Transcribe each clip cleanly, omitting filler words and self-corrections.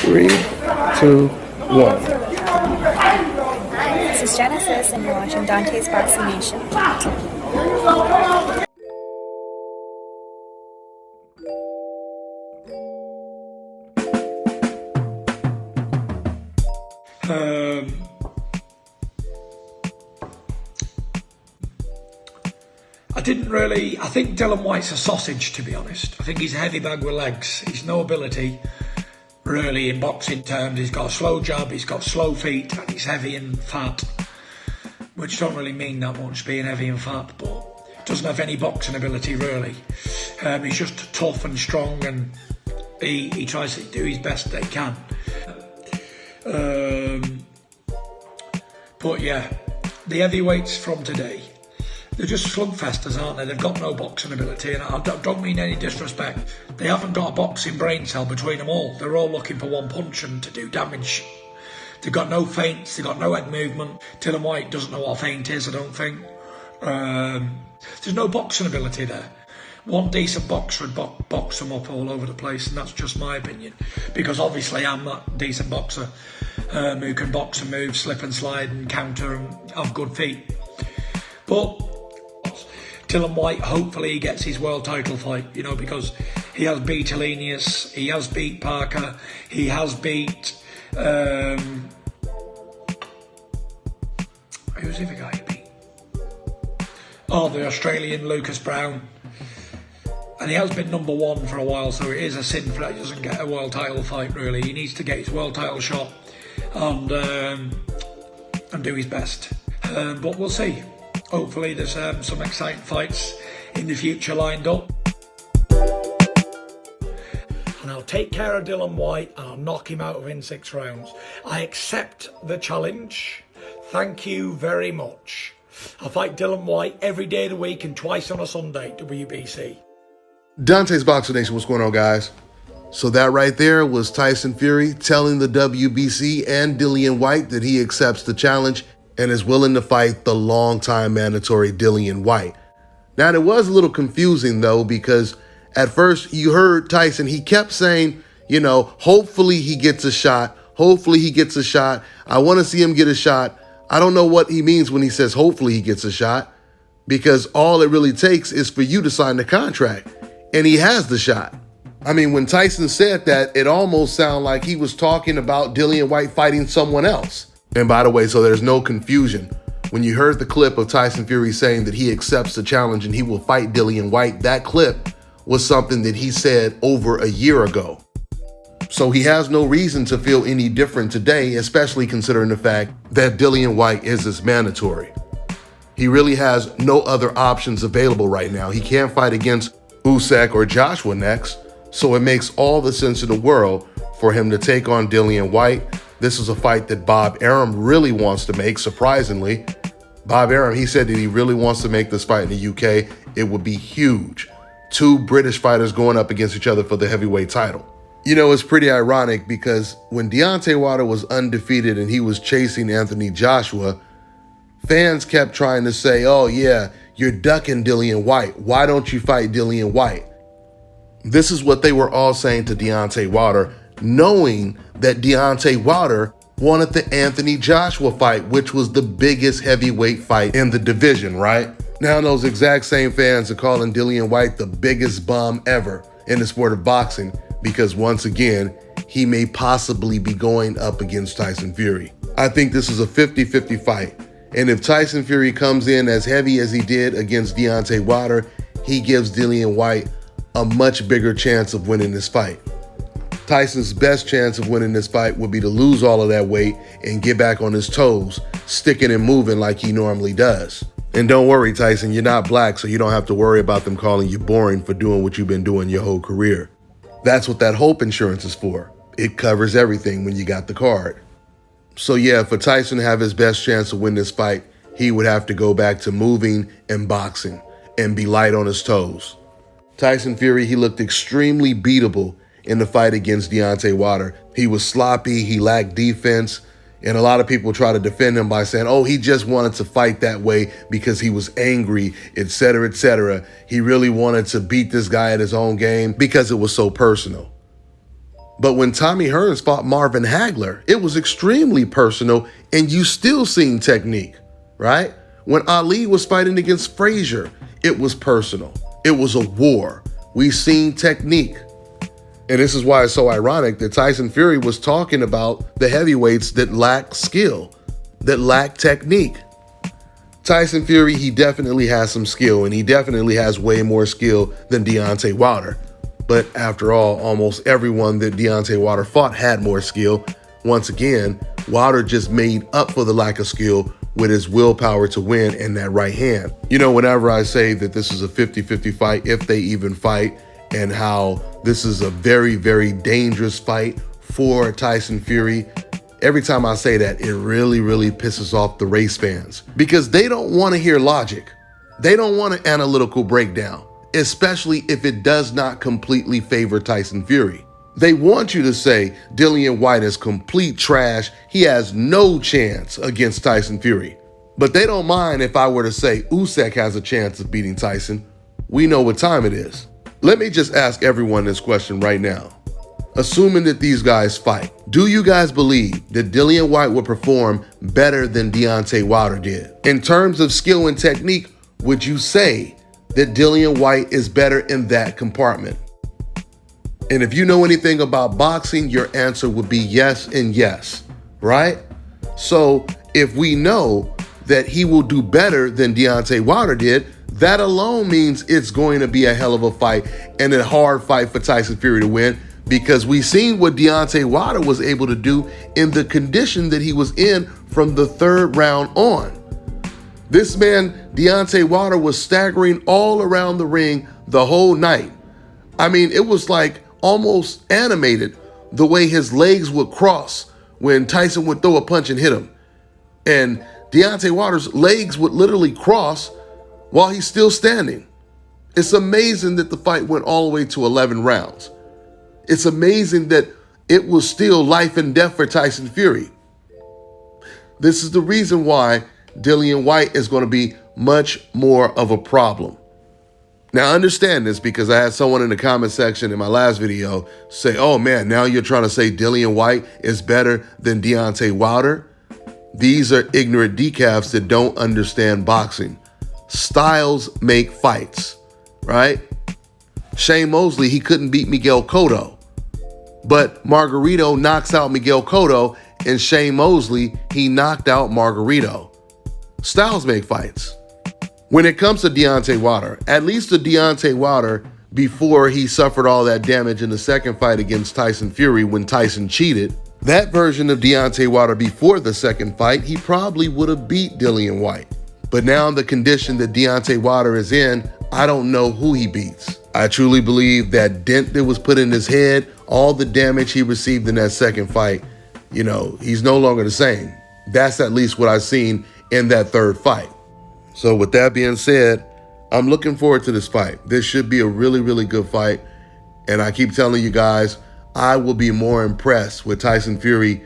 3, 2, 1. This is Genesis, and you're watching Dontaesboxingnation. I think Dillian Whyte's a sausage, to be honest. I think he's a heavy bag with legs. He's no ability, really, in boxing terms. He's got a slow jab, he's got slow feet, and he's heavy and fat, which don't really mean that much, being heavy and fat, but doesn't have any boxing ability, really. He's just tough and strong, and he tries to do his best that he can. But yeah, the heavyweights from today, they're just slugfesters, aren't they? They've got no boxing ability, and I don't mean any disrespect. They haven't got a boxing brain cell between them all. They're all looking for one punch and to do damage. They've got no feints, they've got no head movement. Dillian Whyte doesn't know what a feint is, I don't think. There's no boxing ability there. One decent boxer would box them up all over the place, and that's just my opinion. Because obviously I'm that decent boxer who can box and move, slip and slide and counter and have good feet. But Dillian Whyte, hopefully he gets his world title fight, because he has beat Elenius, he has beat Parker, he has beat, who's the other guy he beat? Oh, the Australian Lucas Brown. And he has been number one for a while, so it is a sin that he doesn't get a world title fight, really. He needs to get his world title shot and do his best. But we'll see. Hopefully there's some exciting fights in the future lined up. And I'll take care of Dillian Whyte and I'll knock him out within 6 rounds. I accept the challenge. Thank you very much. I'll fight Dillian Whyte every day of the week and twice on a Sunday, WBC. Dontaesboxingnation, what's going on, guys? So that right there was Tyson Fury telling the WBC and Dillian Whyte that he accepts the challenge and is willing to fight the longtime mandatory Dillian Whyte. Now, it was a little confusing, though, because at first you heard Tyson, he kept saying, hopefully he gets a shot. Hopefully he gets a shot. I want to see him get a shot. I don't know what he means when he says hopefully he gets a shot, because all it really takes is for you to sign the contract, and he has the shot. I mean, when Tyson said that, it almost sounded like he was talking about Dillian Whyte fighting someone else. And by the way, so there's no confusion. When you heard the clip of Tyson Fury saying that he accepts the challenge and he will fight Dillian Whyte, that clip was something that he said over a year ago. So he has no reason to feel any different today, especially considering the fact that Dillian Whyte is his mandatory. He really has no other options available right now. He can't fight against Usyk or Joshua next, so it makes all the sense in the world for him to take on Dillian Whyte. This is a fight that Bob Arum really wants to make, surprisingly. Bob Arum, he said that he really wants to make this fight in the UK. It would be huge. 2 British fighters going up against each other for the heavyweight title. It's pretty ironic because when Deontay Wilder was undefeated and he was chasing Anthony Joshua, fans kept trying to say, oh yeah, you're ducking Dillian Whyte. Why don't you fight Dillian Whyte? This is what they were all saying to Deontay Wilder, knowing that Deontay Wilder wanted the Anthony Joshua fight, which was the biggest heavyweight fight in the division, right? Now those exact same fans are calling Dillian Whyte the biggest bum ever in the sport of boxing because once again, he may possibly be going up against Tyson Fury. I think this is a 50-50 fight. And if Tyson Fury comes in as heavy as he did against Deontay Wilder, he gives Dillian Whyte a much bigger chance of winning this fight. Tyson's best chance of winning this fight would be to lose all of that weight and get back on his toes, sticking and moving like he normally does. And don't worry, Tyson, you're not black, so you don't have to worry about them calling you boring for doing what you've been doing your whole career. That's what that hope insurance is for. It covers everything when you got the card. So yeah, for Tyson to have his best chance to win this fight, he would have to go back to moving and boxing and be light on his toes. Tyson Fury, he looked extremely beatable in the fight against Deontay Wilder. He was sloppy, he lacked defense, and a lot of people try to defend him by saying, oh, he just wanted to fight that way because he was angry, etc., etc. He really wanted to beat this guy at his own game because it was so personal. But when Tommy Hearns fought Marvin Hagler, it was extremely personal, and you still seen technique, right? When Ali was fighting against Frazier, it was personal. It was a war. We seen technique. And this is why it's so ironic that Tyson Fury was talking about the heavyweights that lack skill, that lack technique. Tyson Fury, he definitely has some skill, and he definitely has way more skill than Deontay Wilder. But after all, almost everyone that Deontay Wilder fought had more skill. Once again, Wilder just made up for the lack of skill with his willpower to win and that right hand. You know, whenever I say that this is a 50-50 fight, if they even fight, and how this is a very, very dangerous fight for Tyson Fury, every time I say that, it really, really pisses off the race fans because they don't want to hear logic. They don't want an analytical breakdown, especially if it does not completely favor Tyson Fury. They want you to say Dillian Whyte is complete trash. He has no chance against Tyson Fury. But they don't mind if I were to say Usyk has a chance of beating Tyson. We know what time it is. Let me just ask everyone this question right now. Assuming that these guys fight, do you guys believe that Dillian Whyte will perform better than Deontay Wilder did? In terms of skill and technique, would you say that Dillian Whyte is better in that compartment? And if you know anything about boxing, your answer would be yes and yes, right? So if we know that he will do better than Deontay Wilder did, that alone means it's going to be a hell of a fight and a hard fight for Tyson Fury to win, because we seen what Deontay Wilder was able to do in the condition that he was in from the third round on. This man, Deontay Wilder, was staggering all around the ring the whole night. I mean, it was like almost animated the way his legs would cross when Tyson would throw a punch and hit him. And Deontay Wilder's legs would literally cross while he's still standing. It's amazing that the fight went all the way to 11 rounds. It's amazing that it was still life and death for Tyson Fury. This is the reason why Dillian Whyte is going to be much more of a problem. Now understand this, because I had someone in the comment section in my last video say, oh man, now you're trying to say Dillian Whyte is better than Deontay Wilder. These are ignorant decafs that don't understand boxing. Styles make fights, right? Shane Mosley, he couldn't beat Miguel Cotto, but Margarito knocks out Miguel Cotto, and Shane Mosley, he knocked out Margarito. Styles make fights. When it comes to Deontay Wilder, at least the Deontay Wilder before he suffered all that damage in the second fight against Tyson Fury when Tyson cheated, that version of Deontay Wilder before the second fight, he probably would have beat Dillian Whyte. But now in the condition that Deontay Wilder is in, I don't know who he beats. I truly believe that dent that was put in his head, all the damage he received in that second fight, you know, he's no longer the same. That's at least what I've seen in that third fight. So with that being said, I'm looking forward to this fight. This should be a really, really good fight. And I keep telling you guys, I will be more impressed with Tyson Fury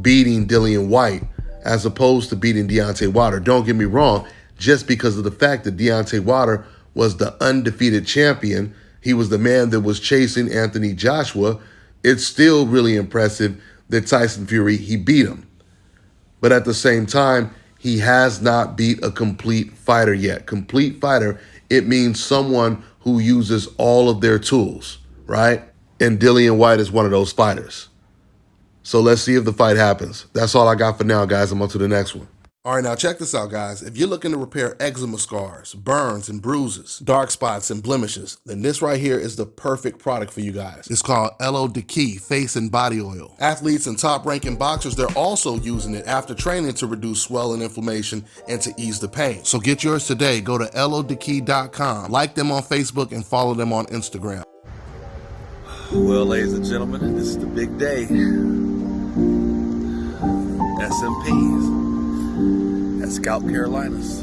beating Dillian Whyte as opposed to beating Deontay Wilder. Don't get me wrong, just because of the fact that Deontay Wilder was the undefeated champion, he was the man that was chasing Anthony Joshua, it's still really impressive that Tyson Fury, he beat him. But at the same time, he has not beat a complete fighter yet. Complete fighter, it means someone who uses all of their tools, right? And Dillian Whyte is one of those fighters. So let's see if the fight happens. That's all I got for now, guys. I'm on to the next one. All right, now check this out, guys. If you're looking to repair eczema scars, burns and bruises, dark spots and blemishes, then this right here is the perfect product for you guys. It's called Anyday Face and Body Oil. Athletes and top-ranking boxers, they're also using it after training to reduce swelling, inflammation, and to ease the pain. So get yours today. Go to Anyday.com, like them on Facebook, and follow them on Instagram. Well, ladies and gentlemen, this is the big day. SMPs at ScalpCarolinas.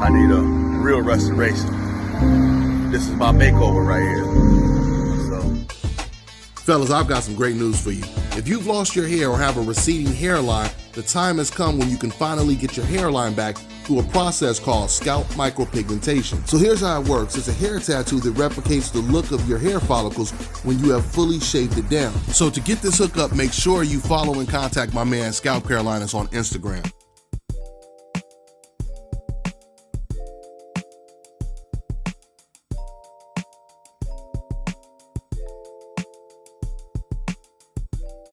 I need a real restoration. This is my makeover right here. So, fellas, I've got some great news for you. If you've lost your hair or have a receding hairline, the time has come when you can finally get your hairline back through a process called scalp micropigmentation. So here's how it works. It's a hair tattoo that replicates the look of your hair follicles when you have fully shaved it down. So to get this hookup, make sure you follow and contact my man ScalpCarolinas on Instagram.